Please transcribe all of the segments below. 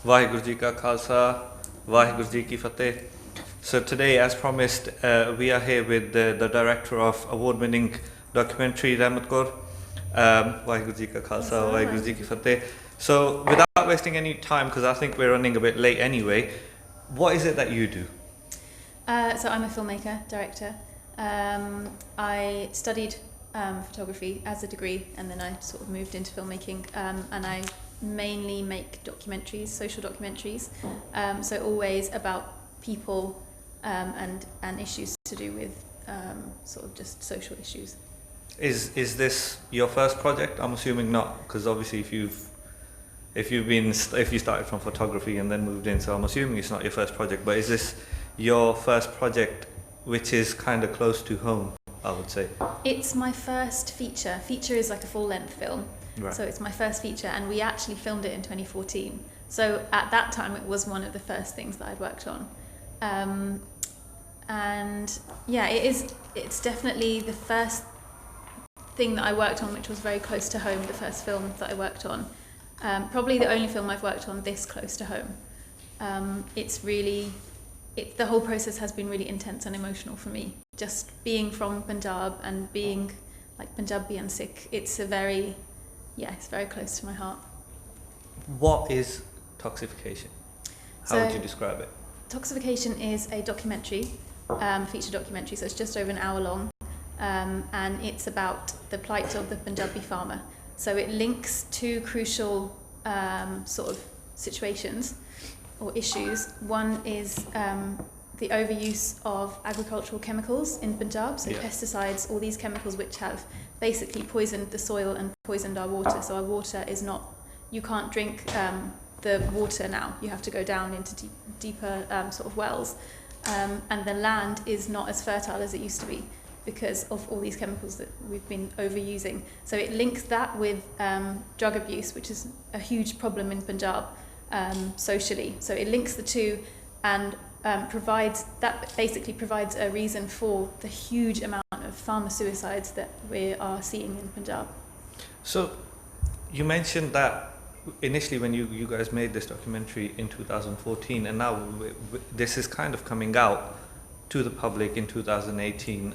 Vaheguru Ji Ka Khalsa, Vaheguru Ji Ki Fateh. So today, as promised, we are here with the director of award-winning documentary, Rahmat Kaur. Vaheguru Ji Ka Khalsa, Vaheguru Ji Ki Fateh. So without wasting any time, because I think we're running a bit late anyway, what is it that you do? So I'm a filmmaker, director. I studied photography as a degree, and then I sort of moved into filmmaking, and I mainly make documentaries, social documentaries, so always about people and issues to do with sort of just social issues. Is this your first project? I'm assuming not, because obviously if you started from photography and then moved in, so I'm assuming it's not your first project. But is this your first project, which is kind of close to home, I would say? It's my first feature. Feature is like a full-length film. Right. So it's my first feature, and we actually filmed it in 2014. So at that time, it was one of the first things that I'd worked on. And yeah, it's definitely the first thing that I worked on, which was very close to home, the first film that I worked on. Probably the only film I've worked on this close to home. The whole process has been really intense and emotional for me. Just being from Punjab and being like Punjabi and Sikh, it's very close to my heart. What is Toxification? How would you describe it? Toxification is a documentary, feature documentary, so it's just over an hour long, and it's about the plight of the Punjabi farmer. So it links two crucial sort of situations or issues. One is the overuse of agricultural chemicals in Punjab, so pesticides, all these chemicals which have basically poisoned the soil and poisoned our water. So our water is not, you can't drink the water now, you have to go down into deeper sort of wells, and the land is not as fertile as it used to be because of all these chemicals that we've been overusing. So it links that with drug abuse, which is a huge problem in Punjab socially. So it links the two and provides a reason for the huge amount of farmer suicides that we are seeing in Punjab. So you mentioned that initially when you guys made this documentary in 2014, and now this is kind of coming out to the public in 19.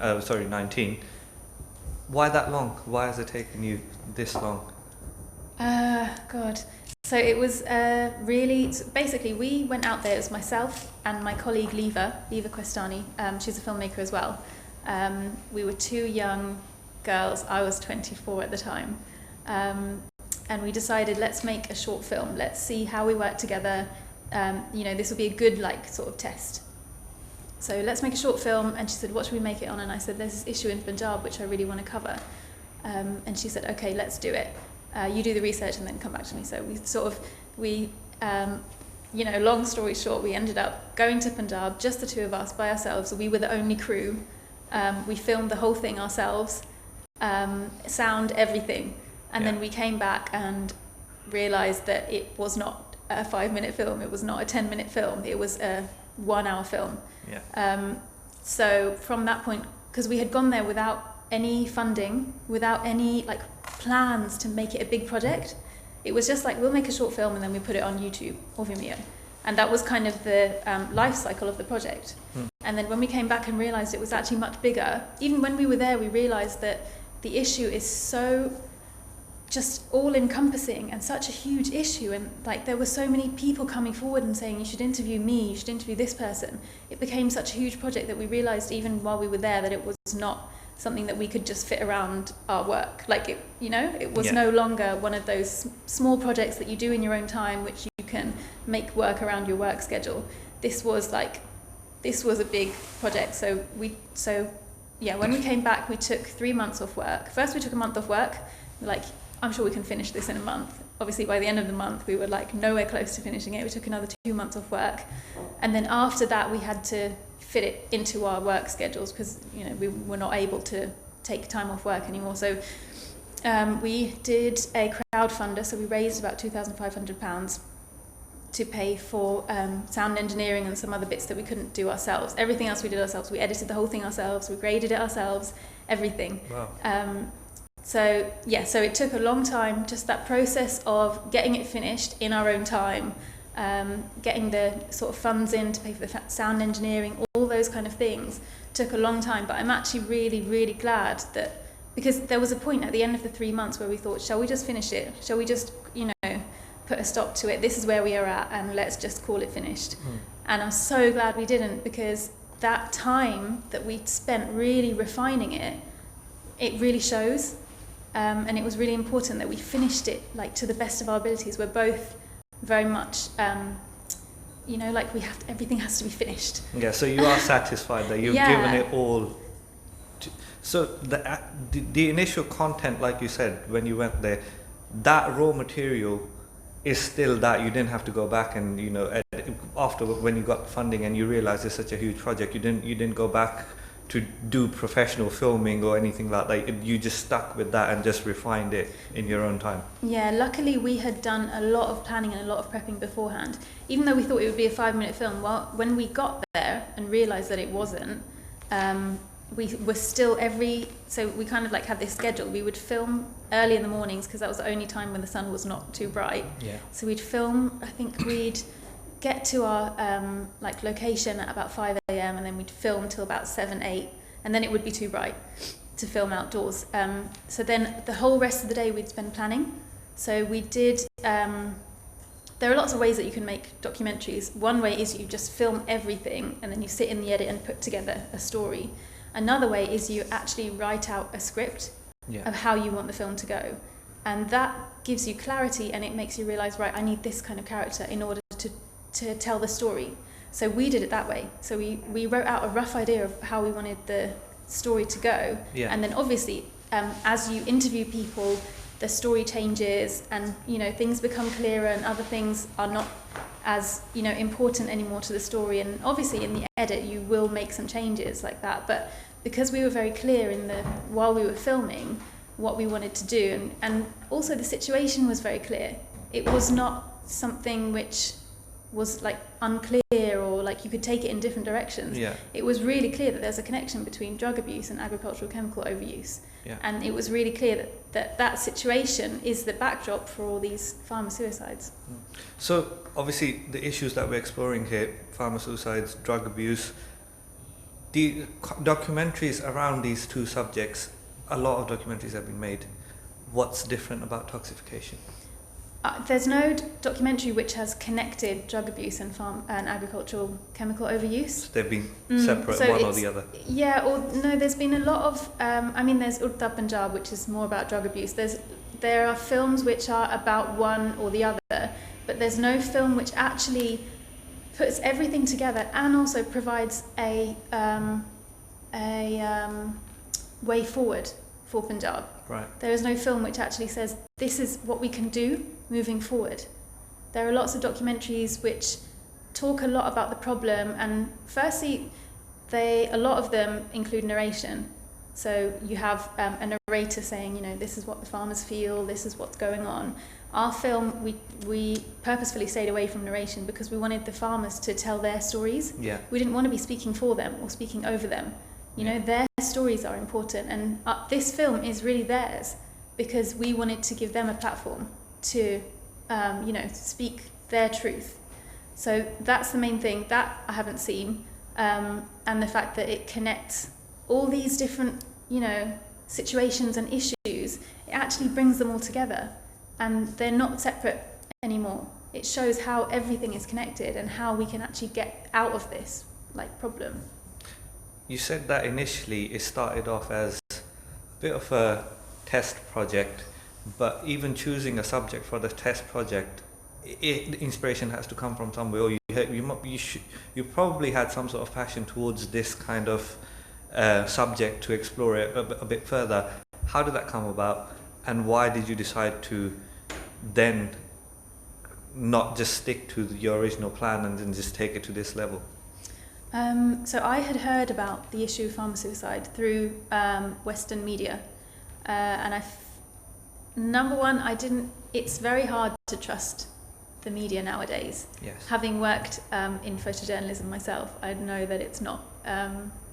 Why that long? Why has it taken you this long? God. So it was basically we went out there. It was myself and my colleague Leva Questani. She's a filmmaker as well. We were two young girls. I was 24 at the time. And we decided, let's make a short film. Let's see how we work together. This will be a good sort of test. So let's make a short film. And she said, what should we make it on? And I said, there's this issue in Punjab which I really want to cover. And she said, okay, let's do it. You do the research and then come back to me. So long story short, we ended up going to Punjab, just the two of us by ourselves. We were the only crew. We filmed the whole thing ourselves, sound, everything. And then we came back and realised that it was not a 5-minute film, it was not a 10-minute film, it was a 1-hour film. So from that point, because we had gone there without any funding, without any plans to make it a big project, it was just we'll make a short film and then we put it on YouTube or Vimeo. And that was kind of the life cycle of the project. And then when we came back and realised it was actually much bigger, even when we were there, we realised that the issue is so just all-encompassing and such a huge issue, and there were so many people coming forward and saying, you should interview me, you should interview this person. It became such a huge project that we realised even while we were there that it was not something that we could just fit around our work. It was no longer one of those small projects that you do in your own time, which you can make work around your work schedule. This was a big project. So when we came back, we took 3 months off work. First we took a month off work, I'm sure we can finish this in a month. Obviously by the end of the month we were nowhere close to finishing it. We took another 2 months off work, and then after that we had to fit it into our work schedules because we were not able to take time off work anymore. So we did a crowdfunder, so we raised about £2,500, to pay for sound engineering and some other bits that we couldn't do ourselves. Everything else we did ourselves. We edited the whole thing ourselves, we graded it ourselves, everything. Wow. So it took a long time, just that process of getting it finished in our own time, getting the sort of funds in to pay for the sound engineering, all those kind of things took a long time. But I'm actually really, really glad that, because there was a point at the end of the 3 months where we thought, shall we just finish it? Shall we just, put a stop to it? This is where we are at, and let's just call it finished. And I'm so glad we didn't, because that time that we spent really refining it, it really shows. And it was really important that we finished it like to the best of our abilities. We're both very much, everything has to be finished. Yeah, so you are satisfied that you've given it all. So the initial content, like you said, when you went there, that raw material is still that. You didn't have to go back and, after when you got funding and you realized it's such a huge project, you didn't go back to do professional filming or anything like that. You just stuck with that and just refined it in your own time. Yeah, luckily we had done a lot of planning and a lot of prepping beforehand. Even though we thought it would be a 5-minute film, well, when we got there and realised that it wasn't, we were still so we kind of like had this schedule. We would film early in the mornings because that was the only time when the sun was not too bright. Yeah. So we'd film, I think we'd get to our location at about 5 a.m. and then we'd film till about 7, 8, and then it would be too bright to film outdoors. So then the whole rest of the day we'd spend planning. So we did, there are lots of ways that you can make documentaries. One way is you just film everything and then you sit in the edit and put together a story. Another way is you actually write out a script of how you want the film to go. And that gives you clarity, and it makes you realise, right, I need this kind of character in order to tell the story. So we did it that way. So we wrote out a rough idea of how we wanted the story to go. Yeah. And then obviously, as you interview people, the story changes and, things become clearer and other things are not as, important anymore to the story. And obviously in the edit, you will make some changes like that. But because we were very clear while we were filming what we wanted to do, and also the situation was very clear. It was not something which was like unclear or like you could take it in different directions. Yeah. It was really clear that there's a connection between drug abuse and agricultural chemical overuse. Yeah. And it was really clear that situation is the backdrop for all these farmer suicides. So obviously the issues that we're exploring here, farmer suicides, drug abuse, the documentaries around these two subjects, a lot of documentaries have been made. What's different about toxification? There's no documentary which has connected drug abuse and agricultural chemical overuse. So they've been separate, one or the other? Yeah, or no, there's been a lot of, there's Udta Punjab, which is more about drug abuse. There are films which are about one or the other, but there's no film which actually puts everything together and also provides a way forward for Punjab. Right. There is no film which actually says this is what we can do moving forward. There are lots of documentaries which talk a lot about the problem, and firstly, a lot of them include narration. So you have a narrator saying, this is what the farmers feel, this is what's going on. Our film, we purposefully stayed away from narration because we wanted the farmers to tell their stories. Yeah. We didn't want to be speaking for them or speaking over them. Their stories are important, and this film is really theirs because we wanted to give them a platform to, speak their truth. So that's the main thing that I haven't seen, and the fact that it connects all these different, situations and issues. It actually brings them all together, and they're not separate anymore. It shows how everything is connected and how we can actually get out of this problem. You said that initially it started off as a bit of a test project, but even choosing a subject for the test project, the inspiration has to come from somewhere. Or you probably had some sort of passion towards this kind of subject to explore it a bit further. How did that come about, and why did you decide to then not just stick to your original plan and then just take it to this level? So I had heard about the issue of farmer suicide through Western media, and number one, it's very hard to trust the media nowadays. Yes. Having worked in photojournalism myself, I know that it's not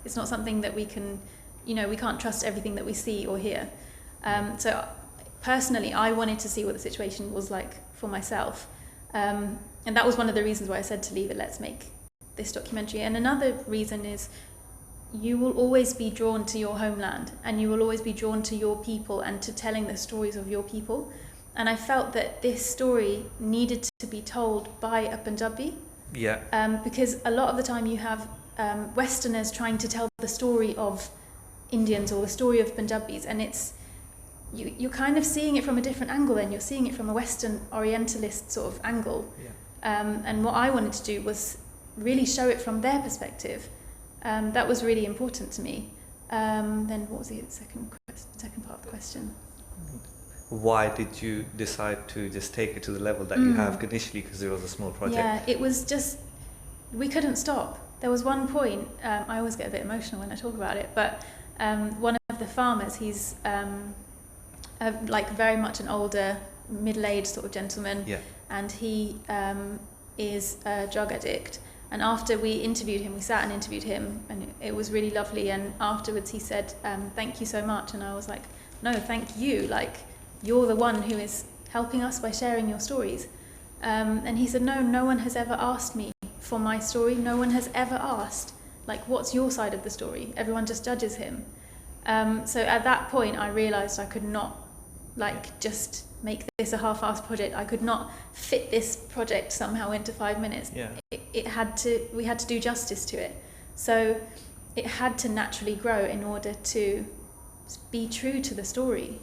something that we can, we can't trust everything that we see or hear. So personally, I wanted to see what the situation was like for myself. And that was one of the reasons why I said to Leave It, let's make this documentary. And another reason is you will always be drawn to your homeland, and you will always be drawn to your people and to telling the stories of your people. And I felt that this story needed to be told by a Punjabi. Yeah. Because a lot of the time you have Westerners trying to tell the story of Indians or the story of Punjabis, and you're kind of seeing it from a different angle, and you're seeing it from a Western Orientalist sort of angle. Yeah. And what I wanted to do was really show it from their perspective. That was really important to me. Then what was the second part of the question? Why did you decide to just take it to the level that you have initially, because it was a small project? Yeah, it was just, we couldn't stop. There was one point, I always get a bit emotional when I talk about it, but one of the farmers, he's like very much an older, middle-aged sort of gentleman, and he is a drug addict. And after we interviewed him, we sat and interviewed him, and it was really lovely. And afterwards he said, thank you so much. And I was like, no, thank you. Like, you're the one who is helping us by sharing your stories. And he said, no one has ever asked me for my story. No one has ever asked, like, what's your side of the story? Everyone just judges him. So at that point, I realised I could not, like, just make this a half-assed project. I could not fit this project somehow into 5 minutes. Yeah. We had to do justice to it. So it had to naturally grow in order to be true to the story.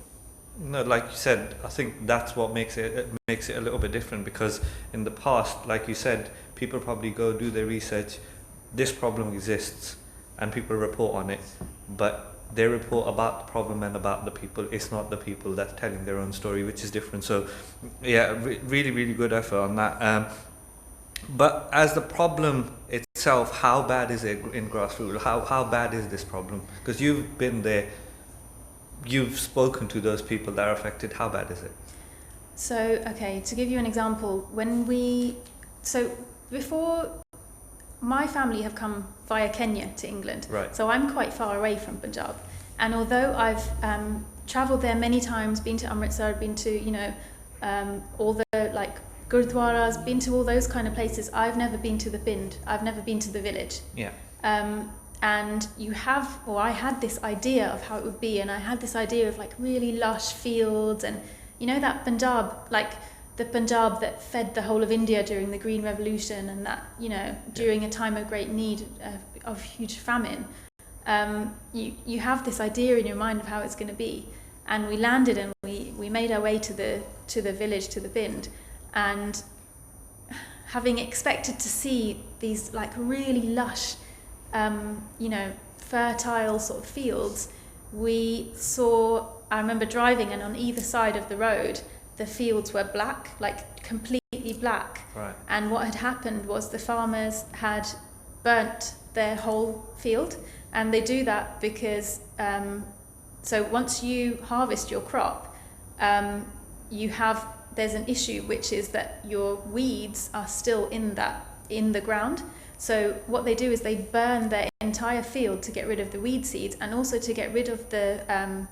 No, like you said, I think that's what makes it a little bit different, because in the past, like you said, people probably go do their research, this problem exists, and people report on it, but they report about the problem and about the people. It's not the people that's telling their own story, which is different. So yeah, really, really good effort on that. But as the problem itself, how bad is it in grassroots? How bad is this problem? Because you've been there, you've spoken to those people that are affected. How bad is it? So, okay, to give you an example, before, my family have come via Kenya to England. Right. So I'm quite far away from Punjab. And although I've travelled there many times, been to Amritsar, been to, all the, like, gurdwaras, been to all those kind of places, I've never been to the Pind. I've never been to the village. Yeah. And I had this idea of how it would be, and I had this idea of, like, really lush fields, and that Punjab, like the Punjab that fed the whole of India during the Green Revolution, and that during a time of great need of huge famine, you have this idea in your mind of how it's going to be. And we landed, and we made our way to the village, to the Pind, and having expected to see these, like, really lush fertile sort of fields, I remember driving, and on either side of the road, the fields were black, like completely black. Right. And what had happened was the farmers had burnt their whole field, and they do that because, so once you harvest your crop, there's an issue, which is that your weeds are still in the ground. So what they do is they burn their entire field to get rid of the weed seeds, and also to get rid of the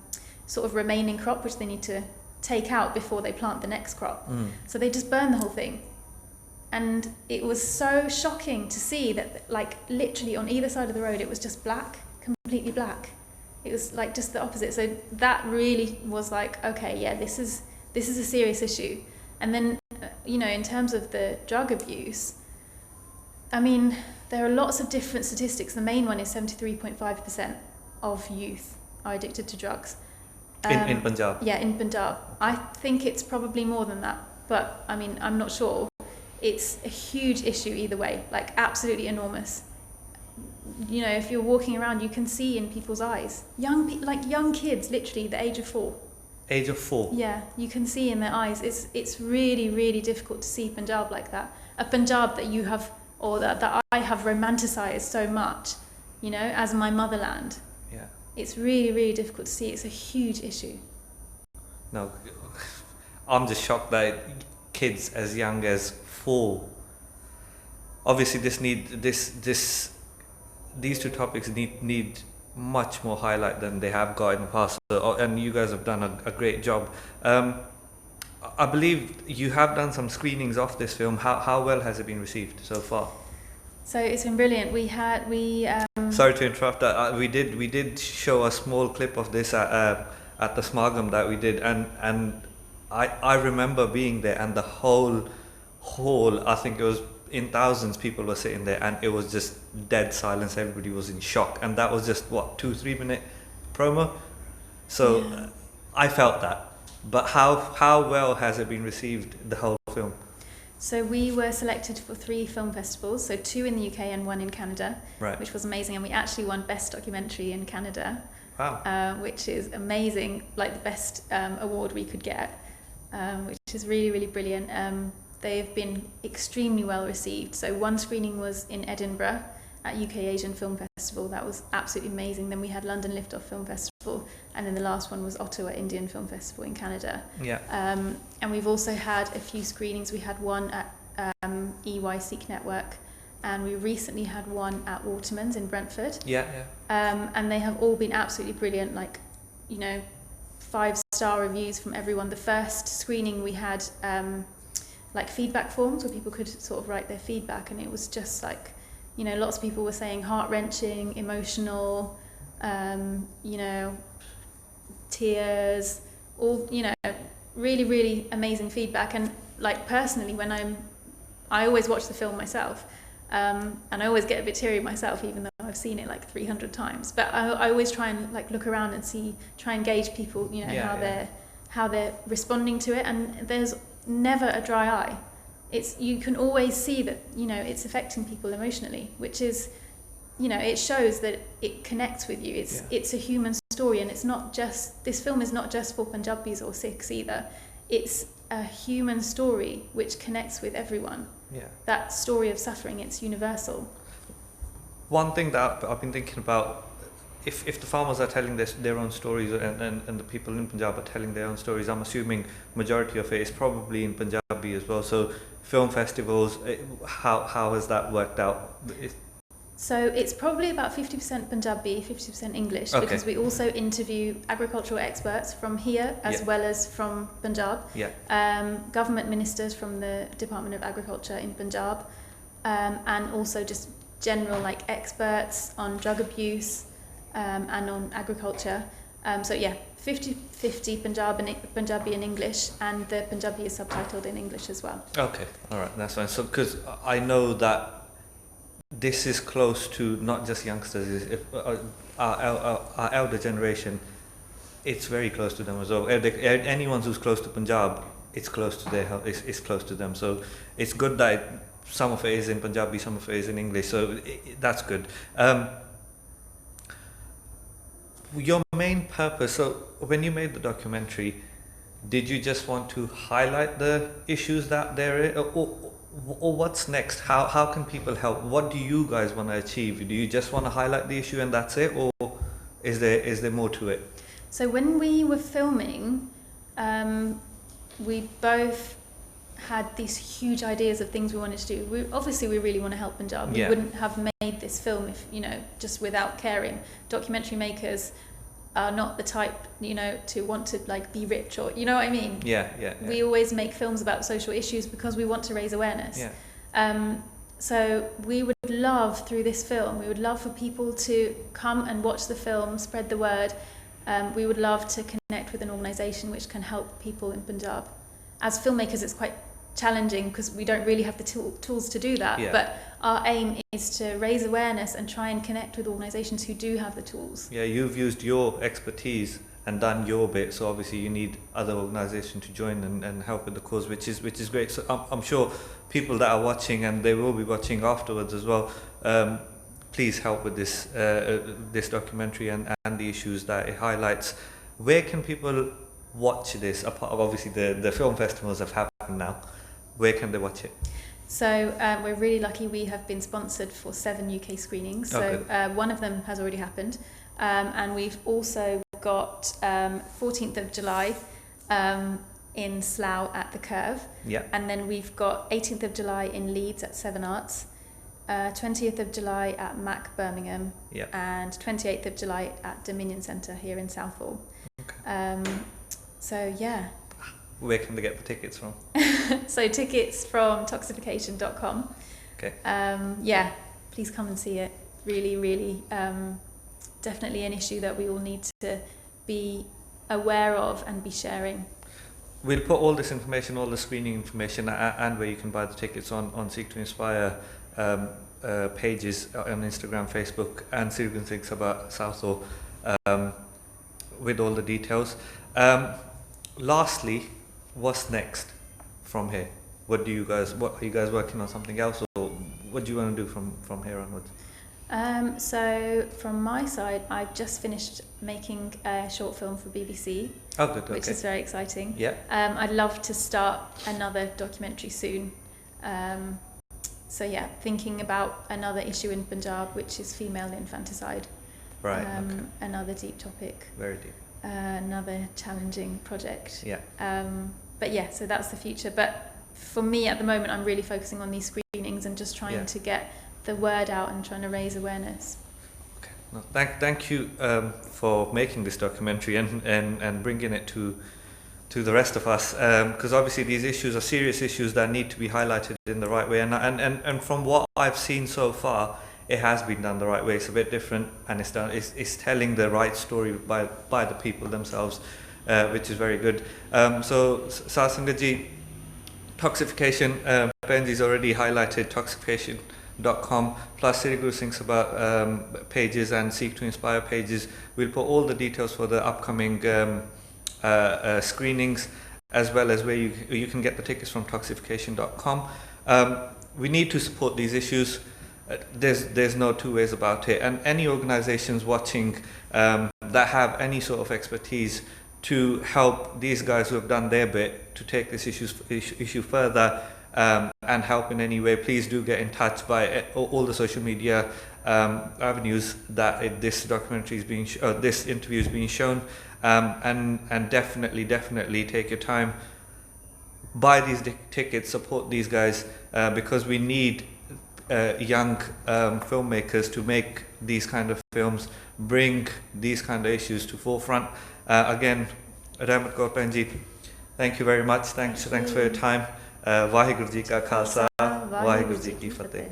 sort of remaining crop, which they need to take out before they plant the next crop. So they just burn the whole thing. And it was so shocking to see that, like, literally on either side of the road, it was just black, completely black. It was like just the opposite. So that really was like, okay, yeah, this is a serious issue. And then, in terms of the drug abuse, I mean, there are lots of different statistics. The main one is 73.5% of youth are addicted to drugs. In Punjab? Yeah, in Punjab. I think it's probably more than that, but I mean, I'm not sure. It's a huge issue either way, like absolutely enormous. If you're walking around, you can see in people's eyes. Young kids, literally the age of 4. Age of 4? Yeah, you can see in their eyes. It's really, really difficult to see Punjab like that. A Punjab that you have, or that I have romanticized so much, as my motherland. Yeah. It's really, really difficult to see. It's a huge issue. No, I'm just shocked that kids as young as 4. Obviously, these two topics need much more highlight than they have got in the past. So, and you guys have done a great job. I believe you have done some screenings of this film. How well has it been received so far? So it's been brilliant. Sorry to interrupt. We did show a small clip of this at the Smargam that we did, and I remember being there, and the whole hall, I think it was in thousands, people were sitting there, and it was just dead silence. Everybody was in shock, and that was just 2-3 minute promo. So Yeah. I felt that. But how well has it been received, the whole film? So we were selected for 3 film festivals, so 2 in the UK and 1 in Canada, Right. which was amazing. And we actually won Best Documentary in Canada, Wow. which is amazing, like the best award we could get, which is really, really brilliant. They've been extremely well received. So one screening was in Edinburgh at UK Asian Film Festival. That was absolutely amazing. Then we had London Liftoff Film Festival, and then the last one was Ottawa Indian Film Festival in Canada. Yeah. And we've also had a few screenings. We had one at EY Sikh Network, and we recently had one at Waterman's in Brentford. Yeah. And they have all been absolutely brilliant, 5-star reviews from everyone. The first screening we had feedback forms where people could sort of write their feedback, and it was just lots of people were saying heart-wrenching, emotional, tears, all, really, really amazing feedback. And personally, when I always watch the film myself, and I always get a bit teary myself, even though I've seen it 300 times. But I always try and look around and try and gauge people, how they're responding to it. And there's never a dry eye. You can always see that, it's affecting people emotionally, which is, it shows that it connects with you. It's a human story, and this film is not just for Punjabis or Sikhs either. It's a human story which connects with everyone. Yeah. That story of suffering, it's universal. One thing that I've been thinking about, if the farmers are telling their own stories, and the people in Punjab are telling their own stories, I'm assuming majority of it is probably in Punjabi as well. So film festivals, how has that worked out? So it's probably about 50% Punjabi, 50% English, Okay. because we also interview agricultural experts from here as well as from Punjab. Yeah. Government ministers from the Department of Agriculture in Punjab, and also just general experts on drug abuse and on agriculture. 50-50 Punjabi and English, and the Punjabi is subtitled in English as well. Okay, all right, that's fine. So, because I know that this is close to not just youngsters, our elder generation, it's very close to them as well. Anyone who's close to Punjab, it's close to their health, it's close to them. So it's good that some of it is in Punjabi, some of it is in English. So that's good. Your main purpose, so when you made the documentary, did you just want to highlight the issues that there is, or what's next? How can people help? What do you guys want to achieve? Do you just want to highlight the issue and that's it, or is there more to it? So when we were filming, we both had these huge ideas of things we wanted to do. We really want to help Punjab. We wouldn't have made this film if, just without caring. Documentary makers are not the type, to want to be rich, or, you know what I mean? Yeah. We always make films about social issues because we want to raise awareness. Yeah. So we would love, through this film, we would love for people to come and watch the film, spread the word. We would love to connect with an organisation which can help people in Punjab. As filmmakers, it's quite challenging because we don't really have the tools to do that. But our aim is to raise awareness and try and connect with organisations who do have the tools. Yeah, you've used your expertise and done your bit, so obviously you need other organisations to join and help with the cause, which is great. So I'm sure people that are watching, and they will be watching afterwards as well, please help with this documentary and the issues that it highlights. Where can people watch this? Apart of obviously the film festivals have happened now, where can they watch it? So we're really lucky. We have been sponsored for 7 UK screenings. So one of them has already happened, and we've also got 14th of July in Slough at the Curve. Yeah. And then we've got 18th of July in Leeds at Seven Arts, 20th of July at Mac Birmingham, Yeah. and 28th of July at Dominion Centre here in Southall. Okay. So yeah. Where can they get the tickets from? So tickets from toxification.com. Okay. Yeah, please come and see it. Really, really, definitely an issue that we all need to be aware of and be sharing. We'll put all this information, all the screening information, and where you can buy the tickets on Seek to Inspire pages on Instagram, Facebook, and Sirigun Thinks About Southall, with all the details. Lastly, what's next from here? What are you guys working on something else, or what do you want to do from here onwards? So from my side, I've just finished making a short film for BBC. Oh, good. Which is very exciting. Yeah. I'd love to start another documentary soon. So yeah, thinking about another issue in Punjab, which is female infanticide. Right. Okay. Another deep topic. Very deep. Another challenging project. Yeah. But yeah, so that's the future. But for me at the moment, I'm really focusing on these screenings and just trying to get the word out and trying to raise awareness. Okay. No, thank you for making this documentary and bringing it to the rest of us, because obviously these issues are serious issues that need to be highlighted in the right way, and from what I've seen so far, it has been done the right way. It's a bit different, and it's telling the right story by the people themselves, which is very good. So Sasangaji, Toxification, Benji's already highlighted Toxification.com plus Siri Guru Thinks About pages and Seek to Inspire pages. We'll put all the details for the upcoming screenings, as well as where you can get the tickets from Toxification.com. We need to support these issues. There's no two ways about it, and any organizations watching that have any sort of expertise to help these guys who have done their bit to take this issue further and help in any way, please do get in touch by all the social media avenues that this documentary is being this interview is being shown, and definitely take your time, buy these tickets, support these guys, because we need young filmmakers to make these kind of films, bring these kind of issues to forefront. Again, Rahmat Kaur Penji, thank you very much. Thanks for your time. Vaheguru Ji Ka Khalsa, Vaheguru Ji Ki Fateh.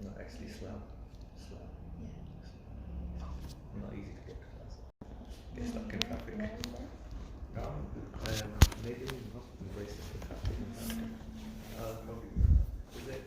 No, actually Slough. Not easy to get to class. Get stuck in traffic. Maybe not embrace the traffic in traffic. Probably. Is it?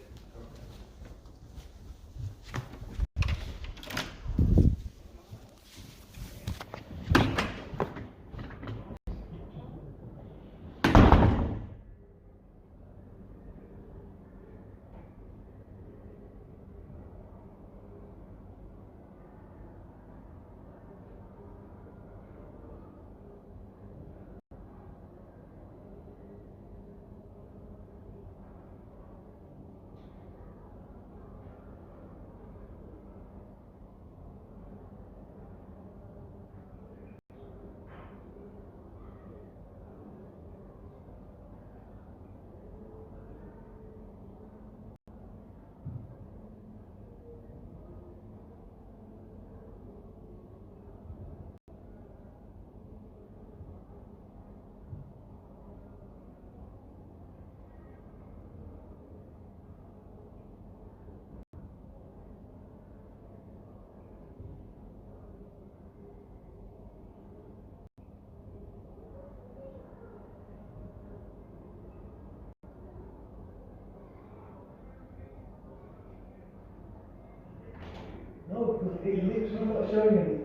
His lips are not showing anything.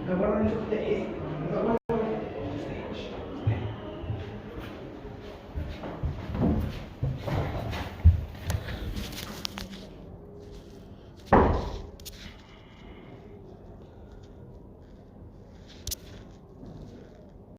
And when I looked at it,